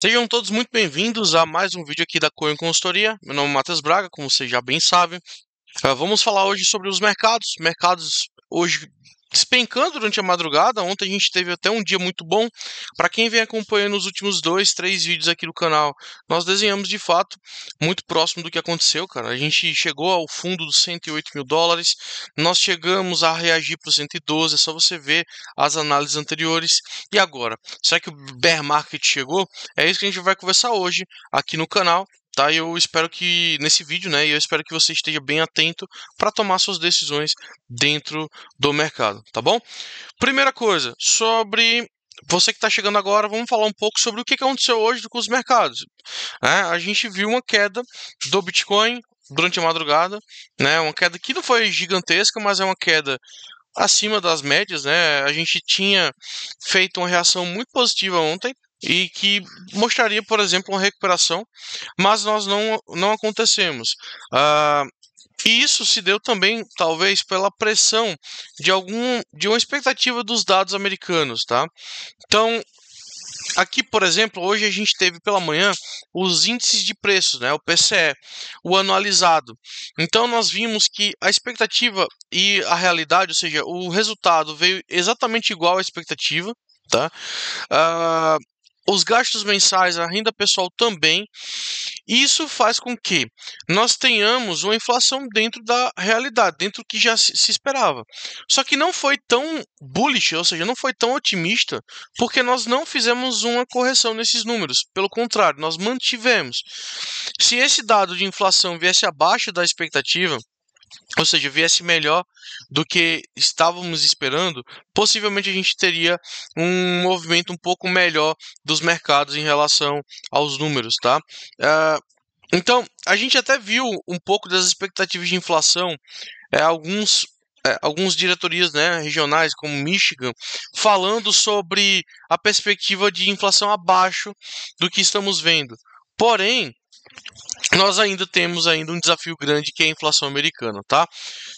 Sejam todos muito bem-vindos a mais um vídeo aqui da Coin Consultoria. Meu nome é Matheus Braga, como vocês já bem sabem. Vamos falar hoje sobre os mercados. Mercados hoje despencando durante a madrugada. Ontem a gente teve até um dia muito bom. Para quem vem acompanhando os últimos 2, 3 vídeos aqui do canal, nós desenhamos de fato muito próximo do que aconteceu, cara. A gente chegou ao fundo dos 108 mil dólares. Nós chegamos a reagir para os 112. É só você ver as análises anteriores. E agora? Será que o bear market chegou? É isso que a gente vai conversar hoje aqui no canal. Tá, eu espero que nesse vídeo, né, eu espero que você esteja bem atento para tomar suas decisões dentro do mercado, tá bom? Primeira coisa, sobre você que está chegando agora, vamos falar um pouco sobre o que aconteceu hoje com os mercados. A gente viu uma queda do Bitcoin durante a madrugada, né, uma queda que não foi gigantesca, mas é uma queda acima das médias, né? A gente tinha feito uma reação muito positiva ontem e que mostraria, por exemplo, uma recuperação, mas nós não acontecemos. Ah, e isso se deu também, talvez, pela pressão de uma expectativa dos dados americanos, tá? Então, aqui, por exemplo, hoje a gente teve pela manhã os índices de preços, né, o PCE, o anualizado. Então nós vimos que a expectativa e a realidade, ou seja, o resultado veio exatamente igual à expectativa, tá? Ah, os gastos mensais, a renda pessoal também. Isso faz com que nós tenhamos uma inflação dentro da realidade, dentro do que já se esperava. Só que não foi tão bullish, ou seja, não foi tão otimista, porque nós não fizemos uma correção nesses números. Pelo contrário, nós mantivemos. Se esse dado de inflação viesse abaixo da expectativa, ou seja, viesse melhor do que estávamos esperando, possivelmente a gente teria um movimento um pouco melhor dos mercados em relação aos números, tá? Então, a gente até viu um pouco das expectativas de inflação, alguns diretorias, né, regionais, como Michigan, falando sobre a perspectiva de inflação abaixo do que estamos vendo. Porém, nós ainda temos um desafio grande que é a inflação americana, tá?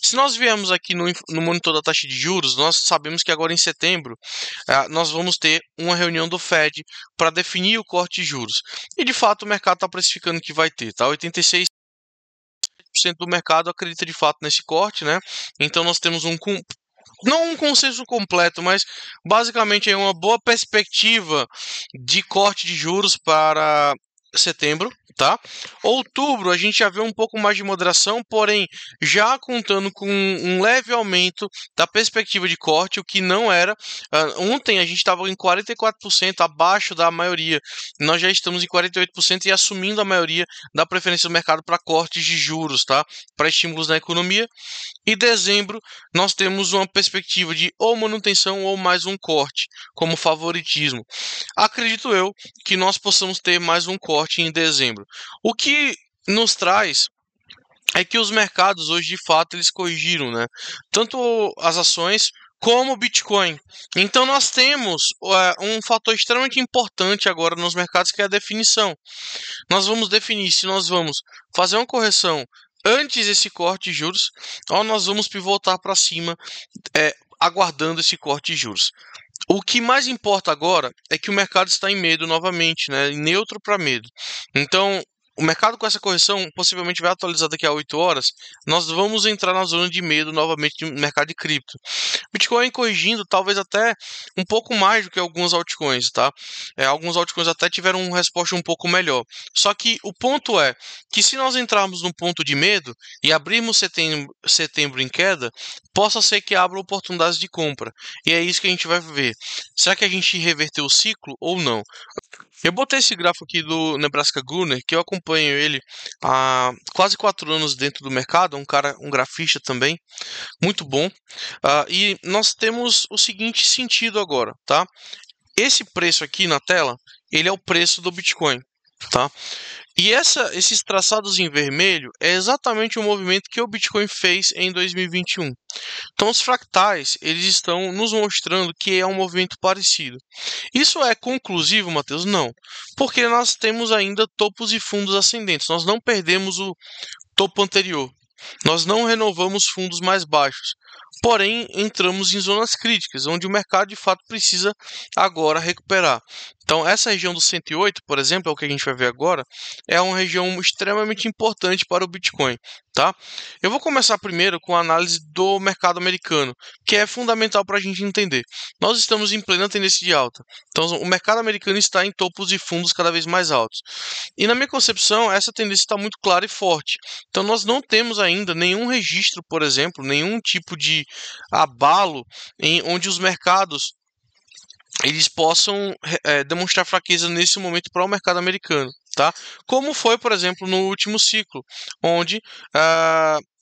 Se nós viemos aqui no monitor da taxa de juros, nós sabemos que agora em setembro nós vamos ter uma reunião do Fed para definir o corte de juros. E de fato o mercado está precificando que vai ter, tá? 86% do mercado acredita de fato nesse corte, né? Então nós temos não um consenso completo, mas basicamente é uma boa perspectiva de corte de juros para setembro, tá? Outubro a gente já vê um pouco mais de moderação, porém já contando com um leve aumento da perspectiva de corte, o que não era. Ontem a gente estava em 44% abaixo da maioria, nós já estamos em 48% e assumindo a maioria da preferência do mercado para cortes de juros, tá? Para estímulos na economia. E dezembro nós temos uma perspectiva de ou manutenção ou mais um corte, como favoritismo. Acredito eu que nós possamos ter mais um corte em dezembro. O que nos traz é que os mercados hoje de fato eles corrigiram, né? Tanto as ações como o Bitcoin. Então nós temos um fator extremamente importante agora nos mercados que é a definição. Nós vamos definir se nós vamos fazer uma correção antes desse corte de juros ou nós vamos pivotar para cima aguardando esse corte de juros. O que mais importa agora é que o mercado está em medo novamente, né? Em neutro para medo. Então, o mercado com essa correção possivelmente vai atualizar daqui a 8 horas. Nós vamos entrar na zona de medo novamente no mercado de cripto. Bitcoin corrigindo talvez até um pouco mais do que alguns altcoins, tá? Alguns altcoins até tiveram uma resposta um pouco melhor. Só que o ponto é que se nós entrarmos num ponto de medo e abrirmos setembro em queda, possa ser que abra oportunidades de compra. E é isso que a gente vai ver. Será que a gente reverteu o ciclo ou não? Eu botei esse gráfico aqui do Nebraska Gunner, que eu acompanho ele há quase 4 anos dentro do mercado, um grafista também, muito bom. E nós temos o seguinte sentido agora, tá? Esse preço aqui na tela, ele é o preço do Bitcoin, tá? E esses traçados em vermelho é exatamente o movimento que o Bitcoin fez em 2021. Então os fractais, eles estão nos mostrando que é um movimento parecido. Isso é conclusivo, Matheus? Não, porque nós temos ainda topos e fundos ascendentes. Nós não perdemos o topo anterior. Nós não renovamos fundos mais baixos. porém entramos em zonas críticas, onde o mercado de fato precisa agora recuperar. Então, essa região do 108, por exemplo, é o que a gente vai ver agora, é uma região extremamente importante para o Bitcoin, tá? Eu vou começar primeiro com a análise do mercado americano, que é fundamental para a gente entender. Nós estamos em plena tendência de alta, então o mercado americano está em topos e fundos cada vez mais altos. E na minha concepção, essa tendência está muito clara e forte. Então, nós não temos ainda nenhum registro, por exemplo, nenhum tipo de abalo em onde os mercados eles possam demonstrar fraqueza nesse momento para o mercado americano, tá? Como foi, por exemplo, no último ciclo, onde,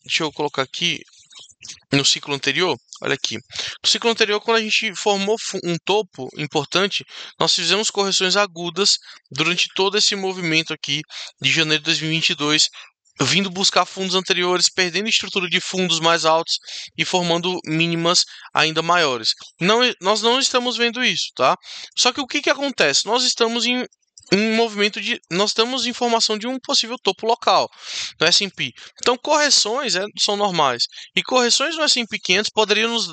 deixa eu colocar aqui, no ciclo anterior, olha aqui, no ciclo anterior, quando a gente formou um topo importante, nós fizemos correções agudas durante todo esse movimento aqui de janeiro de 2022, vindo buscar fundos anteriores, perdendo estrutura de fundos mais altos e formando mínimas ainda maiores. Nós não estamos vendo isso, tá? Só que o que acontece? Nós estamos em movimento de. Nós temos informação de um possível topo local no S&P. Então, correções são normais. E correções no S&P 500 poderiam nos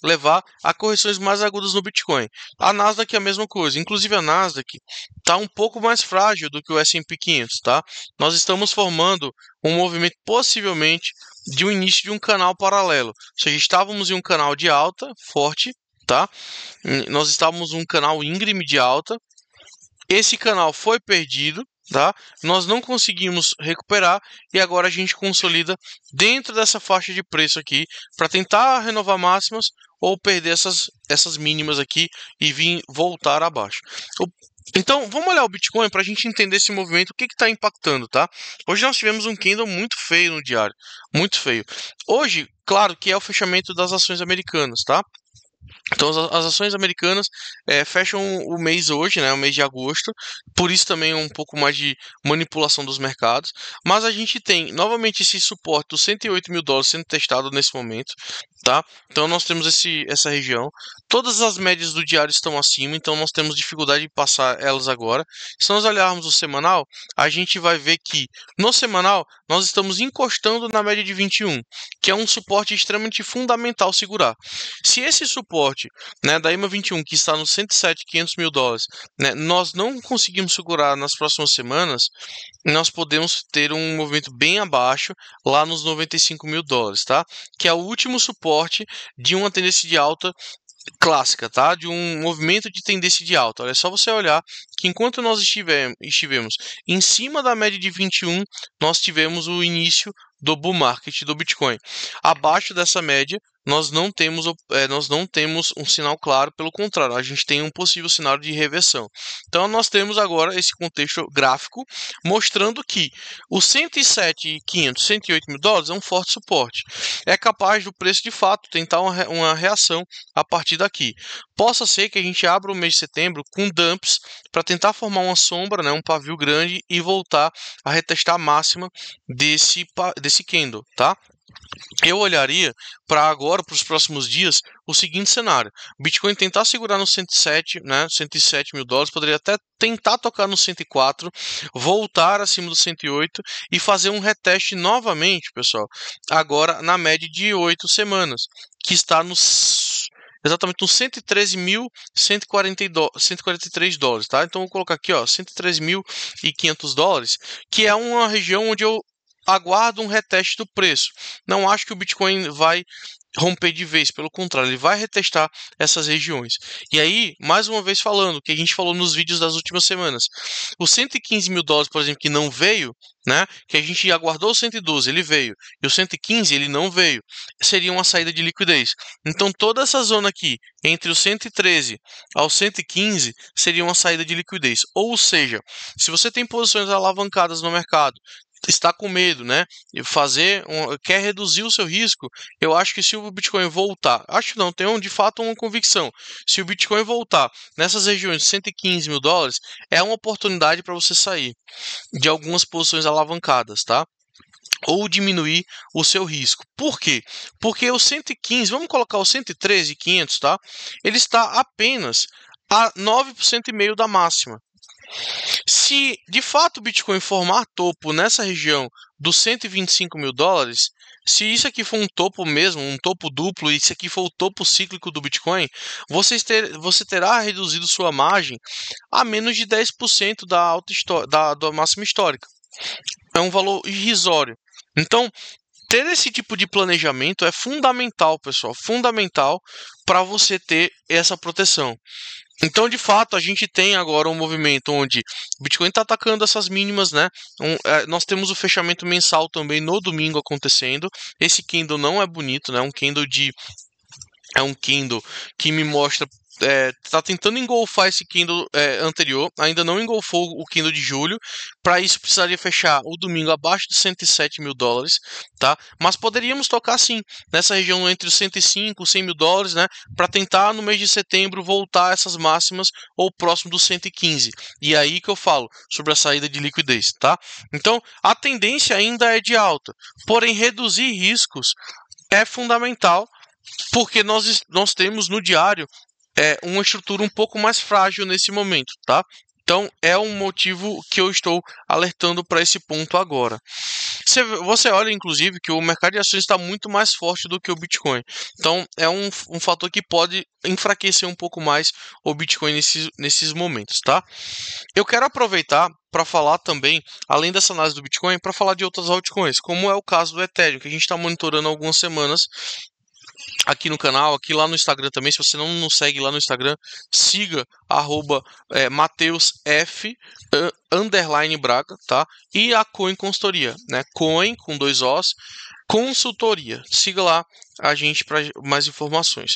levar a correções mais agudas no Bitcoin. A Nasdaq é a mesma coisa. Inclusive, a Nasdaq está um pouco mais frágil do que o S&P 500, tá? Nós estamos formando um movimento possivelmente de um início de um canal paralelo. Ou seja, estávamos em um canal de alta forte, tá? Nós estávamos em um canal íngreme de alta. Esse canal foi perdido, tá? Nós não conseguimos recuperar e agora a gente consolida dentro dessa faixa de preço aqui para tentar renovar máximas ou perder essas mínimas aqui e vir voltar abaixo. Então, vamos olhar o Bitcoin para a gente entender esse movimento, o que está impactando, tá? Hoje nós tivemos um candle muito feio no diário, muito feio. Hoje, claro que é o fechamento das ações americanas, tá? Então, as ações americanas fecham o mês hoje, né, o mês de agosto, por isso também um pouco mais de manipulação dos mercados. Mas a gente tem novamente esse suporte dos 108 mil dólares sendo testado nesse momento, tá? Então, nós temos essa região. Todas as médias do diário estão acima, então nós temos dificuldade de passar elas agora. Se nós olharmos o semanal, a gente vai ver que no semanal nós estamos encostando na média de 21, que é um suporte extremamente fundamental segurar. Se esse suporte, né, da EMA 21, que está nos 107.500 mil dólares, né, nós não conseguimos segurar nas próximas semanas, nós podemos ter um movimento bem abaixo, lá nos 95 mil dólares, tá? Que é o último suporte de uma tendência de alta clássica, tá? De um movimento de tendência de alta. Olha, é só você olhar que enquanto nós estivemos em cima da média de 21, nós tivemos o início do bull market do Bitcoin. Abaixo dessa média, nós não temos um sinal claro, pelo contrário, a gente tem um possível sinal de reversão. Então, nós temos agora esse contexto gráfico mostrando que o 107.500, 108 mil dólares é um forte suporte. É capaz do preço, de fato, tentar uma reação a partir daqui. Possa ser que a gente abra o mês de setembro com dumps para tentar formar uma sombra, né, um pavio grande e voltar a retestar a máxima desse candle, tá? Eu olharia para agora, para os próximos dias, o seguinte cenário: o Bitcoin tentar segurar no 107, né, 107 mil dólares, poderia até tentar tocar no 104, voltar acima do 108 e fazer um reteste novamente, pessoal, agora na média de 8 semanas, que está exatamente nos 113.143 dólares, tá? Então, vou colocar aqui, ó, 113.500 dólares, que é uma região onde eu aguardo um reteste do preço. Não acho que o Bitcoin vai romper de vez, pelo contrário, ele vai retestar essas regiões. E aí, mais uma vez falando, o que a gente falou nos vídeos das últimas semanas, os 115 mil dólares, por exemplo, que não veio, né, que a gente aguardou o 112, ele veio, e o 115 ele não veio, seria uma saída de liquidez. Então, toda essa zona aqui, entre o 113 ao 115, seria uma saída de liquidez. Ou seja, se você tem posições alavancadas no mercado, está com medo, né? Quer reduzir o seu risco, eu acho que se o Bitcoin voltar, acho que não, tenho de fato uma convicção, se o Bitcoin voltar nessas regiões de 115 mil dólares, é uma oportunidade para você sair de algumas posições alavancadas, tá? Ou diminuir o seu risco. Por quê? Porque o 115, vamos colocar o 113.500, tá? Ele está apenas a 9,5% da máxima. Se de fato o Bitcoin formar topo nessa região dos 125 mil dólares, se isso aqui for um topo mesmo, um topo duplo, e isso aqui for o topo cíclico do Bitcoin, você terá reduzido sua margem a menos de 10% da máxima histórica. É um valor irrisório. Então, ter esse tipo de planejamento é fundamental, pessoal, fundamental para você ter essa proteção. Então, de fato, a gente tem agora um movimento onde o Bitcoin está atacando essas mínimas, né? Nós temos o fechamento mensal também no domingo acontecendo. Esse candle não é bonito, né? É um candle que me mostra. Tá tentando engolfar esse candle anterior, ainda não engolfou o candle de julho. Para isso precisaria fechar o domingo abaixo de 107 mil dólares, tá? Mas poderíamos tocar sim nessa região entre os 105 e 100 mil dólares, né? Para tentar no mês de setembro voltar a essas máximas ou próximo dos 115. E aí que eu falo sobre a saída de liquidez, tá? Então a tendência ainda é de alta, porém reduzir riscos é fundamental, porque nós temos no diário uma estrutura um pouco mais frágil nesse momento, tá? Então é um motivo que eu estou alertando para esse ponto agora. Você olha, inclusive, que o mercado de ações está muito mais forte do que o Bitcoin. Então é um fator que pode enfraquecer um pouco mais o Bitcoin nesses momentos, tá? Eu quero aproveitar para falar também, além dessa análise do Bitcoin, para falar de outras altcoins, como é o caso do Ethereum, que a gente está monitorando há algumas semanas aqui no canal, aqui lá no Instagram também. Se você não nos segue lá no Instagram, siga @MatheusF_Braga, tá? E a Coin Consultoria, né? Coin com 2 Os, consultoria. Siga lá a gente para mais informações.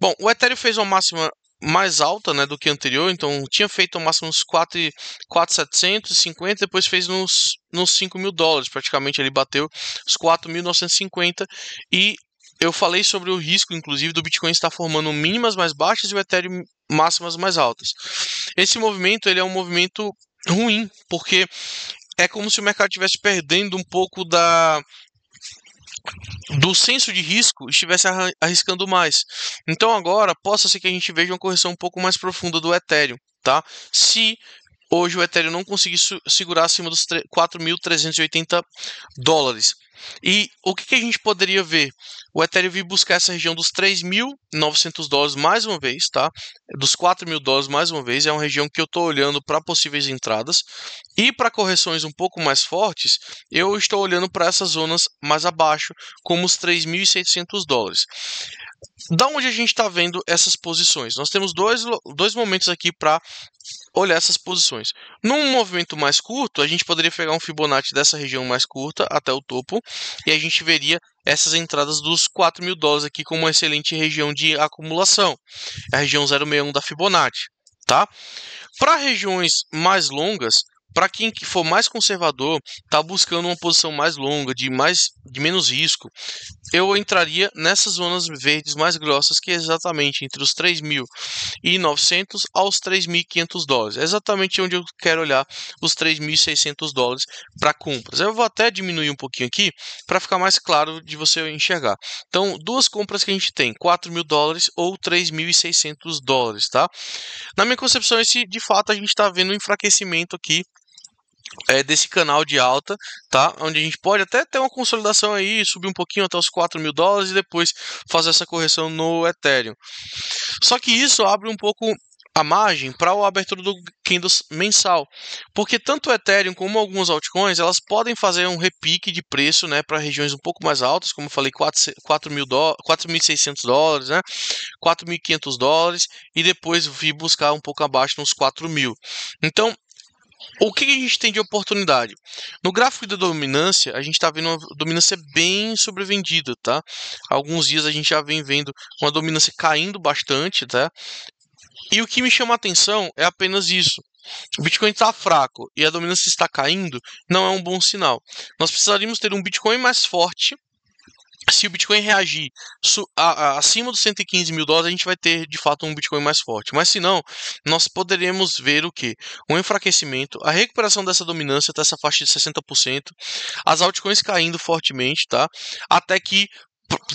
Bom, o Ethereum fez uma máxima mais alta, né, do que anterior, então tinha feito uma máxima nos 4.750, depois fez nos 5 mil dólares, praticamente ele bateu os 4.950 e eu falei sobre o risco, inclusive, do Bitcoin estar formando mínimas mais baixas e o Ethereum máximas mais altas. Esse movimento ele é um movimento ruim, porque é como se o mercado estivesse perdendo um pouco do senso de risco e estivesse arriscando mais. Então agora, possa ser que a gente veja uma correção um pouco mais profunda do Ethereum, tá? Se hoje o Ethereum não conseguir segurar acima dos 4.380 dólares. E o que a gente poderia ver? O Ethereum vir buscar essa região dos 3.900 dólares mais uma vez, tá? Dos 4 mil dólares mais uma vez. É uma região que eu estou olhando para possíveis entradas. E para correções um pouco mais fortes, eu estou olhando para essas zonas mais abaixo, como os 3.600 dólares. Da onde a gente está vendo essas posições? Nós temos dois momentos aqui para olhar essas posições. Num movimento mais curto, a gente poderia pegar um Fibonacci dessa região mais curta até o topo e a gente veria essas entradas dos 4 mil dólares aqui como uma excelente região de acumulação, a região 061 da Fibonacci, tá? Para regiões mais longas, para quem for mais conservador, está buscando uma posição mais longa, de menos risco, eu entraria nessas zonas verdes mais grossas, que é exatamente entre os 3.900 aos 3.500 dólares. É exatamente onde eu quero olhar os 3.600 dólares para compras. Eu vou até diminuir um pouquinho aqui para ficar mais claro de você enxergar. Então, duas compras que a gente tem, 4 mil dólares ou 3.600 dólares, tá? Na minha concepção, de fato a gente está vendo um enfraquecimento aqui desse canal de alta, tá? Onde a gente pode até ter uma consolidação aí, subir um pouquinho até os 4 mil dólares e depois fazer essa correção no Ethereum. Só que isso abre um pouco a margem para a abertura do candle mensal, porque tanto o Ethereum como algumas altcoins elas podem fazer um repique de preço, né, para regiões um pouco mais altas, como eu falei, 4.600 dólares, né, 4.500 dólares e depois vir buscar um pouco abaixo nos 4 mil. Então o que a gente tem de oportunidade? No gráfico da dominância, a gente está vendo uma dominância bem sobrevendida, tá? Há alguns dias a gente já vem vendo uma dominância caindo bastante, tá? E o que me chama a atenção é apenas isso. O Bitcoin está fraco e a dominância está caindo, não é um bom sinal. Nós precisaríamos ter um Bitcoin mais forte. Se o Bitcoin reagir acima dos 115 mil dólares, a gente vai ter de fato um Bitcoin mais forte. Mas se não, nós poderemos ver o que? Um enfraquecimento, a recuperação dessa dominância até essa faixa de 60%, as altcoins caindo fortemente, tá? Até que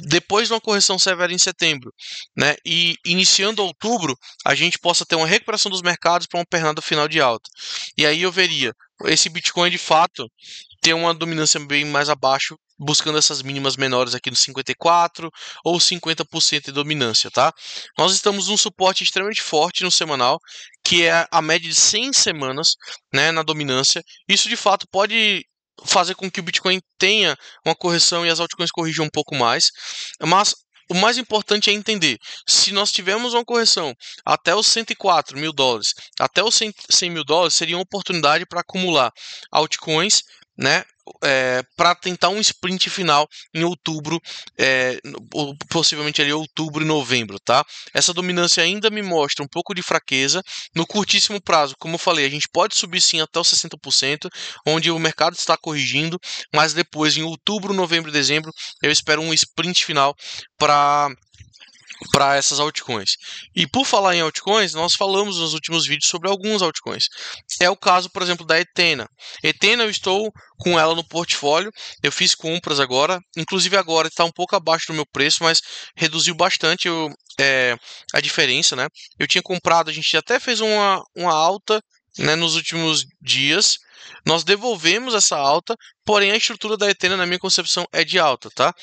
depois de uma correção severa em setembro, né, e iniciando outubro, a gente possa ter uma recuperação dos mercados para uma pernada final de alta. E aí eu veria esse Bitcoin de fato ter uma dominância bem mais abaixo buscando essas mínimas menores aqui no 54 ou 50% de dominância, tá? Nós estamos num suporte extremamente forte no semanal, que é a média de 100 semanas, né, na dominância. Isso de fato pode fazer com que o Bitcoin tenha uma correção e as altcoins corrijam um pouco mais, mas o mais importante é entender, se nós tivermos uma correção até os 104 mil dólares, até os 100 mil dólares, seria uma oportunidade para acumular altcoins, né, para tentar um sprint final em outubro, ou possivelmente ali outubro e novembro, tá? Essa dominância ainda me mostra um pouco de fraqueza. No curtíssimo prazo, como eu falei, a gente pode subir sim até os 60%, onde o mercado está corrigindo, mas depois em outubro, novembro e dezembro, eu espero um sprint final para essas altcoins. E por falar em altcoins, nós falamos nos últimos vídeos sobre alguns altcoins. É o caso, por exemplo, da Ethena. Ethena, eu estou com ela no portfólio, eu fiz compras agora, inclusive agora está um pouco abaixo do meu preço, mas reduziu bastante a diferença, né? Eu tinha comprado, a gente até fez uma alta, né, nos últimos dias. Nós devolvemos essa alta, porém a estrutura da Ethena, na minha concepção, é de alta, tá?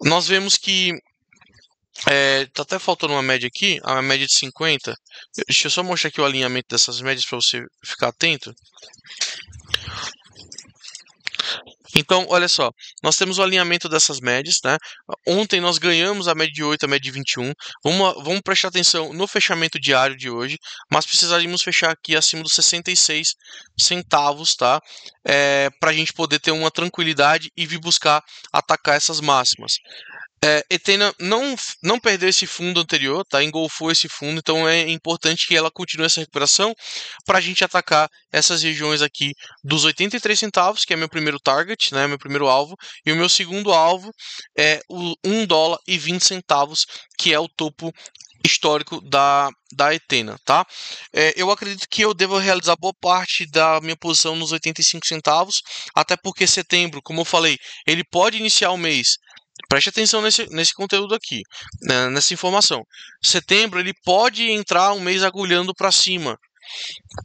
Nós vemos que tá até faltando uma média aqui, a média de 50. Deixa eu só mostrar aqui o alinhamento dessas médias para você ficar atento. Então, olha só, nós temos o alinhamento dessas médias, né? Ontem nós ganhamos a média de 8, a média de 21. Vamos prestar atenção no fechamento diário de hoje, mas precisaríamos fechar aqui acima dos 66 centavos, tá? Para a gente poder ter uma tranquilidade e vir buscar atacar essas máximas. Ethena não perdeu esse fundo anterior, tá? Engolfou esse fundo, então é importante que ela continue essa recuperação para a gente atacar essas regiões aqui dos 83 centavos, que é meu primeiro target, né? Meu primeiro alvo, e o meu segundo alvo é o 1 dólar e 20 centavos, que é o topo histórico da Ethena, tá? Eu acredito que eu devo realizar boa parte da minha posição nos 85 centavos, até porque setembro, como eu falei, ele pode iniciar o mês. Preste atenção nesse conteúdo aqui, né, nessa informação. Setembro ele pode entrar um mês agulhando para cima,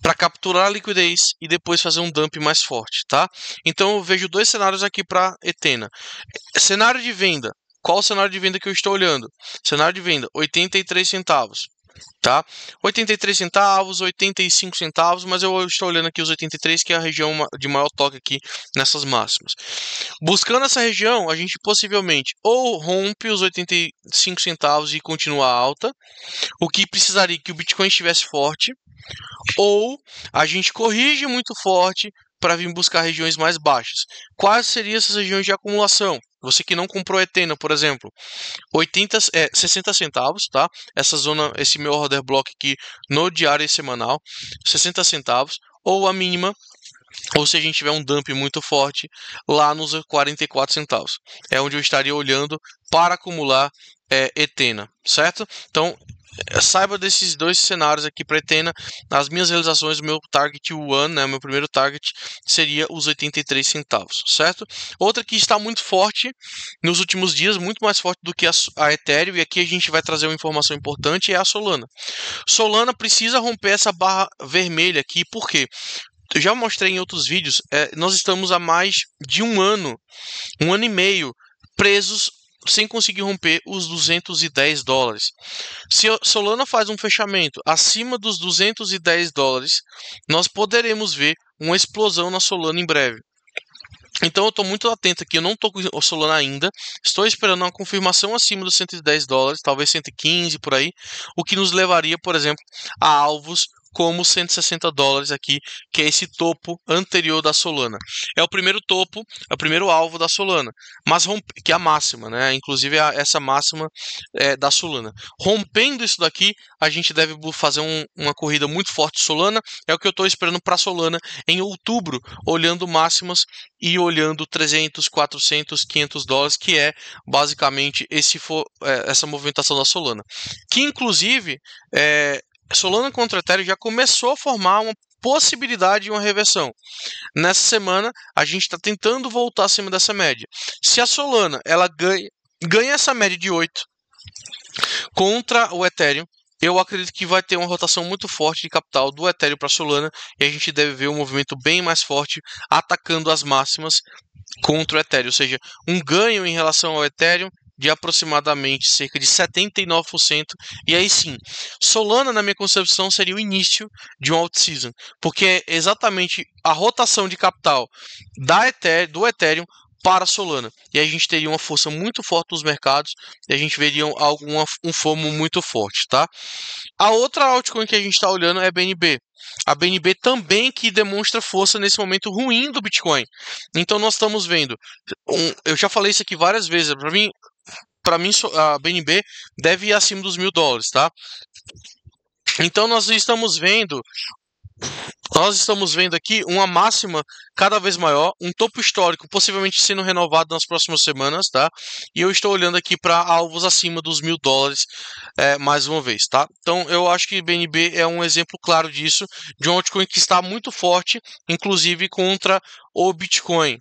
para capturar a liquidez e depois fazer um dump mais forte, tá? Então eu vejo dois cenários aqui para Ethena. Cenário de venda. Qual o cenário de venda que eu estou olhando? Cenário de venda, 83 centavos. Tá? 83 centavos, 85 centavos, mas eu estou olhando aqui os 83, que é a região de maior toque aqui nessas máximas. Buscando essa região, a gente possivelmente ou rompe os 85 centavos e continua alta, o que precisaria que o Bitcoin estivesse forte, ou a gente corrige muito forte para vir buscar regiões mais baixas. Quais seriam essas regiões de acumulação? Você que não comprou Ethena, por exemplo, 60 centavos, tá? Essa zona, esse meu order block aqui no diário e semanal, 60 centavos, ou a mínima, ou se a gente tiver um dump muito forte, lá nos 44 centavos. É onde eu estaria olhando para acumular Ethena, certo? Então, saiba desses dois cenários aqui para Ethena. Nas minhas realizações, o meu target 1, né, meu primeiro target seria os 83 centavos, certo? Outra que está muito forte nos últimos dias, muito mais forte do que a Ethereum, e aqui a gente vai trazer uma informação importante, é a Solana. Solana precisa romper essa barra vermelha aqui, por quê? Eu já mostrei em outros vídeos, nós estamos há mais de um ano e meio, presos sem conseguir romper os 210 dólares. Se Solana faz um fechamento acima dos 210 dólares, nós poderemos ver uma explosão na Solana em breve. Então eu estou muito atento aqui, eu não estou com o Solana ainda, estou esperando uma confirmação acima dos 110 dólares, talvez 115 por aí, o que nos levaria, por exemplo, a alvos como 160 dólares aqui, que é esse topo anterior da Solana. É o primeiro topo, é o primeiro alvo da Solana, mas que é a máxima, né? Inclusive essa máxima da Solana. Rompendo isso daqui, a gente deve fazer uma corrida muito forte de Solana, é o que eu estou esperando para Solana em outubro, olhando máximas e olhando 300, 400, 500 dólares, que é basicamente essa movimentação da Solana. Que inclusive Solana contra Ethereum já começou a formar uma possibilidade de uma reversão. Nessa semana, a gente está tentando voltar acima dessa média. Se a Solana ela ganha essa média de 8 contra o Ethereum, eu acredito que vai ter uma rotação muito forte de capital do Ethereum para Solana, e a gente deve ver um movimento bem mais forte atacando as máximas contra o Ethereum, ou seja, um ganho em relação ao Ethereum de aproximadamente cerca de 79%. E aí sim, Solana, na minha concepção, seria o início de um alt-season, porque é exatamente a rotação de capital do Ethereum para Solana. E a gente teria uma força muito forte nos mercados e a gente veria um FOMO muito forte, tá? A outra altcoin que a gente está olhando é a BNB. A BNB também que demonstra força nesse momento ruim do Bitcoin. Então nós estamos vendo, eu já falei isso aqui várias vezes, para mim a BNB deve ir acima dos $1.000, tá? Então nós estamos vendo aqui uma máxima cada vez maior, um topo histórico possivelmente sendo renovado nas próximas semanas, tá? E eu estou olhando aqui para alvos acima dos $1.000 mais uma vez, tá? Então eu acho que BNB é um exemplo claro disso, de um altcoin que está muito forte, inclusive contra o Bitcoin.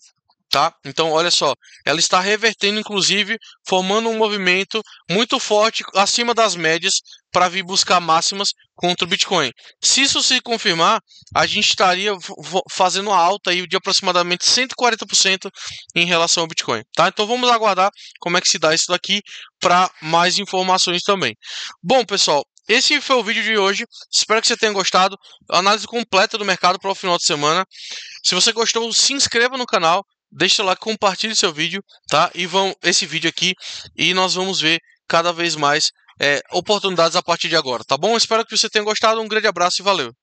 Tá? Então, olha só, ela está revertendo, inclusive, formando um movimento muito forte acima das médias para vir buscar máximas contra o Bitcoin. Se isso se confirmar, a gente estaria fazendo uma alta aí de aproximadamente 140% em relação ao Bitcoin. Tá? Então, vamos aguardar como é que se dá isso daqui para mais informações também. Bom, pessoal, esse foi o vídeo de hoje. Espero que você tenha gostado. Análise completa do mercado para o final de semana. Se você gostou, se inscreva no canal. Deixa lá, compartilhe seu vídeo, tá? E esse vídeo aqui, e nós vamos ver cada vez mais oportunidades a partir de agora, tá bom? Espero que você tenha gostado, um grande abraço e valeu!